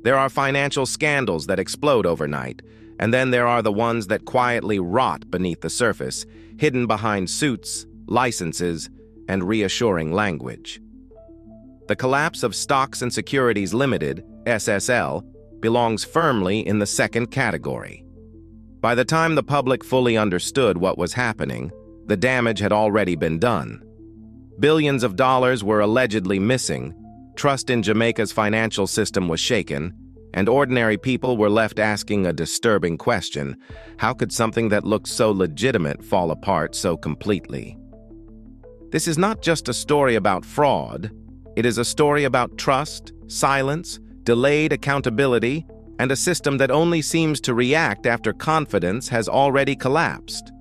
There are financial scandals that explode overnight, and then there are the ones that quietly rot beneath the surface, hidden behind suits, licenses, and reassuring language. The collapse of Stocks Securities Limited, SSL, belongs firmly in the second category. By the time the public fully understood what was happening, the damage had already been done. Billions of dollars were allegedly missing, trust in Jamaica's financial system was shaken, and ordinary people were left asking a disturbing question: how could something that looked so legitimate fall apart so completely? This is not just a story about fraud, it is a story about trust, silence, delayed accountability, and a system that only seems to react after confidence has already collapsed.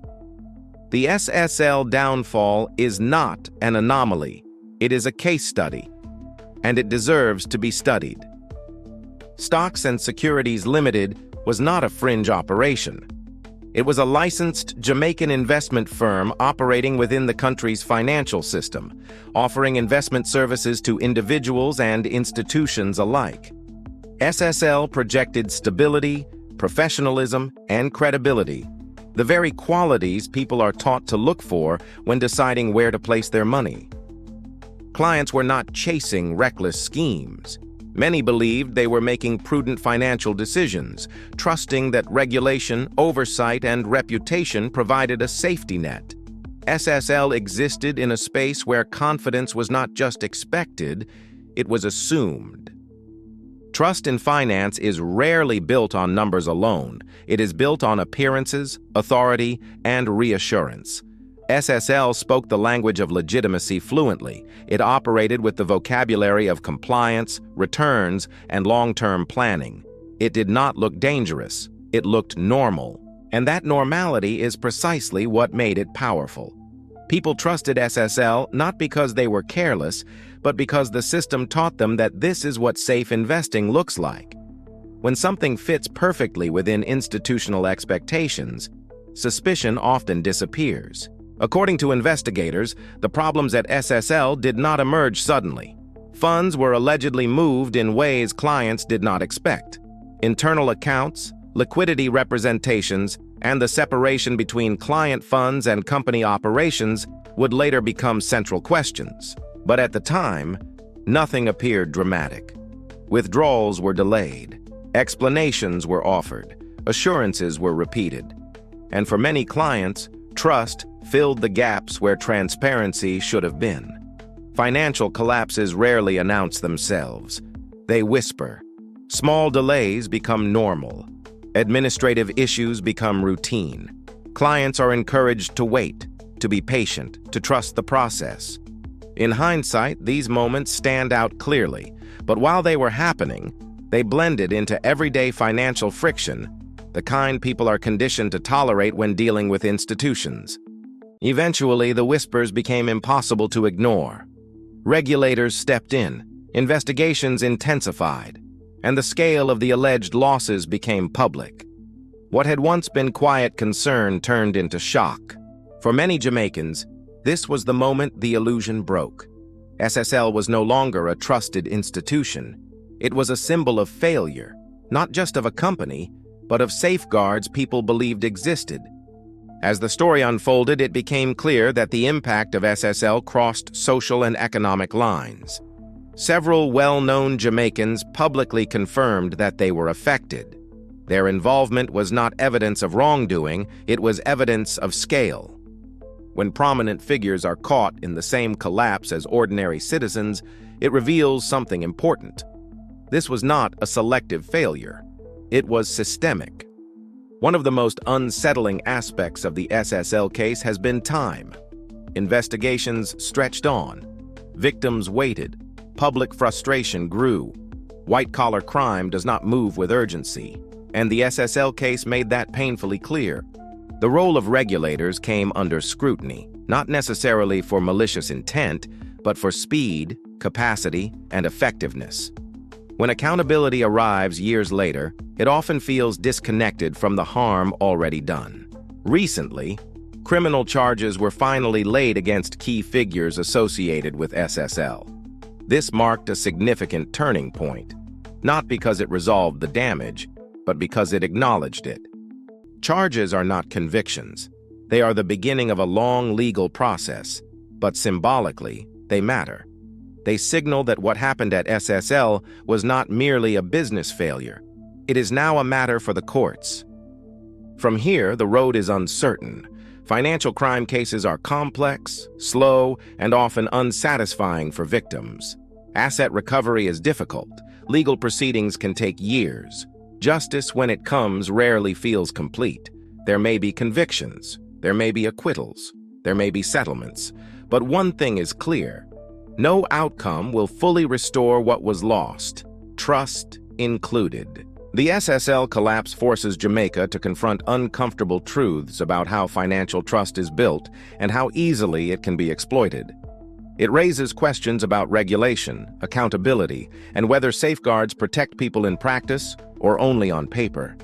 The SSL downfall is not an anomaly. It is a case study, and it deserves to be studied. Stocks Securities Limited was not a fringe operation. It was a licensed Jamaican investment firm operating within the country's financial system, offering investment services to individuals and institutions alike. SSL projected stability, professionalism, and credibility, the very qualities people are taught to look for when deciding where to place their money. Clients were not chasing reckless schemes. Many believed they were making prudent financial decisions, trusting that regulation, oversight, and reputation provided a safety net. SSL existed in a space where confidence was not just expected, it was assumed. Trust in finance is rarely built on numbers alone. It is built on appearances, authority, and reassurance. SSL spoke the language of legitimacy fluently. It operated with the vocabulary of compliance, returns, and long-term planning. It did not look dangerous. It looked normal. And that normality is precisely what made it powerful. People trusted SSL not because they were careless, but because the system taught them that this is what safe investing looks like. When something fits perfectly within institutional expectations, suspicion often disappears. According to investigators, the problems at SSL did not emerge suddenly. Funds were allegedly moved in ways clients did not expect. Internal accounts, liquidity representations, and the separation between client funds and company operations would later become central questions. But at the time, nothing appeared dramatic. Withdrawals were delayed, explanations were offered, assurances were repeated. And for many clients, trust filled the gaps where transparency should have been. Financial collapses rarely announce themselves. They whisper. Small delays become normal. Administrative issues become routine. Clients are encouraged to wait, to be patient, to trust the process. In hindsight, these moments stand out clearly, but while they were happening, they blended into everyday financial friction, the kind people are conditioned to tolerate when dealing with institutions. Eventually, the whispers became impossible to ignore. Regulators stepped in, investigations intensified, and the scale of the alleged losses became public. What had once been quiet concern turned into shock. For many Jamaicans, this was the moment the illusion broke. SSL was no longer a trusted institution. It was a symbol of failure, not just of a company, but of safeguards people believed existed. As the story unfolded, it became clear that the impact of SSL crossed social and economic lines. Several well-known Jamaicans publicly confirmed that they were affected. Their involvement was not evidence of wrongdoing, it was evidence of scale. When prominent figures are caught in the same collapse as ordinary citizens, it reveals something important. This was not a selective failure. It was systemic. One of the most unsettling aspects of the SSL case has been time. Investigations stretched on. Victims waited. Public frustration grew. White-collar crime does not move with urgency, and the SSL case made that painfully clear. The role of regulators came under scrutiny, not necessarily for malicious intent, but for speed, capacity, and effectiveness. When accountability arrives years later, it often feels disconnected from the harm already done. Recently, criminal charges were finally laid against key figures associated with SSL. This marked a significant turning point. not because it resolved the damage, but because it acknowledged it. Charges are not convictions. They are the beginning of a long legal process, but symbolically, they matter. They signal that what happened at SSL was not merely a business failure. It is now a matter for the courts. From here, the road is uncertain. Financial crime cases are complex, slow, and often unsatisfying for victims. Asset recovery is difficult. Legal proceedings can take years. Justice, when it comes, rarely feels complete. There may be convictions. There may be acquittals. There may be settlements. But one thing is clear. No outcome will fully restore what was lost, trust included. The SSL collapse forces Jamaica to confront uncomfortable truths about how financial trust is built and how easily it can be exploited. It raises questions about regulation, accountability, and whether safeguards protect people in practice or only on paper.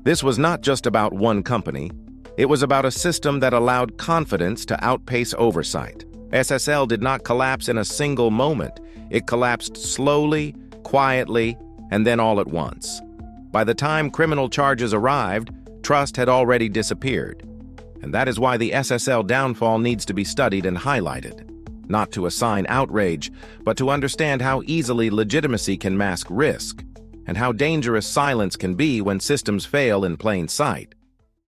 This was not just about one company. It was about a system that allowed confidence to outpace oversight. SSL did not collapse in a single moment. It collapsed slowly, quietly, and then all at once. By the time criminal charges arrived, trust had already disappeared. And that is why the SSL downfall needs to be studied and highlighted. Not to assign outrage, but to understand how easily legitimacy can mask risk, and how dangerous silence can be when systems fail in plain sight.